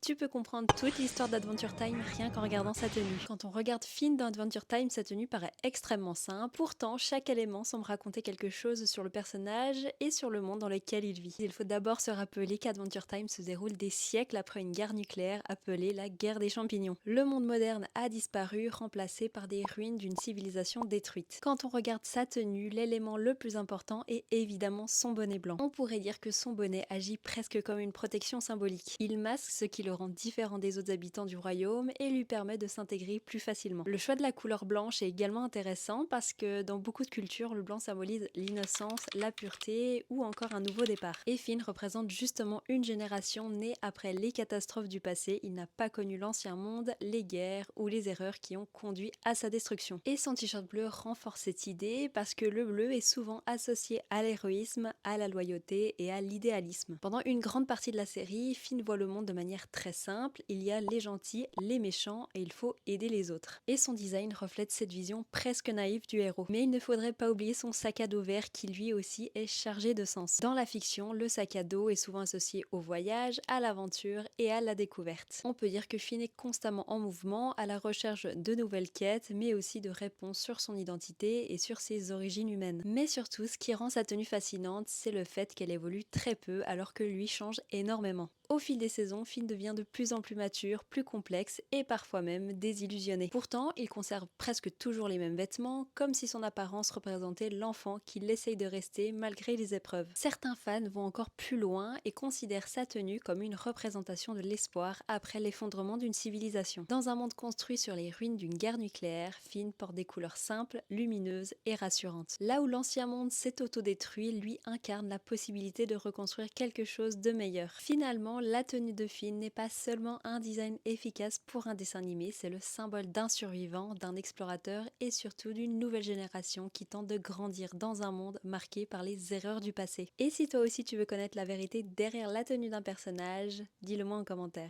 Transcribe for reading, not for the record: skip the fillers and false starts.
Tu peux comprendre toute l'histoire d'Adventure Time rien qu'en regardant sa tenue. Quand on regarde Finn dans Adventure Time, sa tenue paraît extrêmement simple. Pourtant, chaque élément semble raconter quelque chose sur le personnage et sur le monde dans lequel il vit. Il faut d'abord se rappeler qu'Adventure Time se déroule des siècles après une guerre nucléaire appelée la guerre des champignons. Le monde moderne a disparu, remplacé par des ruines d'une civilisation détruite. Quand on regarde sa tenue, l'élément le plus important est évidemment son bonnet blanc. On pourrait dire que son bonnet agit presque comme une protection symbolique. Il masque ce qui le rend différent des autres habitants du royaume et lui permet de s'intégrer plus facilement. Le choix de la couleur blanche est également intéressant parce que dans beaucoup de cultures, le blanc symbolise l'innocence, la pureté ou encore un nouveau départ. Et Finn représente justement une génération née après les catastrophes du passé. Il n'a pas connu l'ancien monde, les guerres ou les erreurs qui ont conduit à sa destruction. Et son t-shirt bleu renforce cette idée parce que le bleu est souvent associé à l'héroïsme, à la loyauté et à l'idéalisme. Pendant une grande partie de la série, Finn voit le monde de manière très simple, il y a les gentils, les méchants et il faut aider les autres. Et son design reflète cette vision presque naïve du héros. Mais il ne faudrait pas oublier son sac à dos vert qui lui aussi est chargé de sens. Dans la fiction, le sac à dos est souvent associé au voyage, à l'aventure et à la découverte. On peut dire que Finn est constamment en mouvement, à la recherche de nouvelles quêtes, mais aussi de réponses sur son identité et sur ses origines humaines. Mais surtout, ce qui rend sa tenue fascinante, c'est le fait qu'elle évolue très peu alors que lui change énormément. Au fil des saisons, Finn devient de plus en plus mature, plus complexe et parfois même désillusionné. Pourtant, il conserve presque toujours les mêmes vêtements, comme si son apparence représentait l'enfant qu'il essaye de rester malgré les épreuves. Certains fans vont encore plus loin et considèrent sa tenue comme une représentation de l'espoir après l'effondrement d'une civilisation. Dans un monde construit sur les ruines d'une guerre nucléaire, Finn porte des couleurs simples, lumineuses et rassurantes. Là où l'ancien monde s'est autodétruit, lui incarne la possibilité de reconstruire quelque chose de meilleur. Finalement, la tenue de Finn n'est pas seulement un design efficace pour un dessin animé, c'est le symbole d'un survivant, d'un explorateur et surtout d'une nouvelle génération qui tente de grandir dans un monde marqué par les erreurs du passé. Et si toi aussi tu veux connaître la vérité derrière la tenue d'un personnage, dis-le moi en commentaire.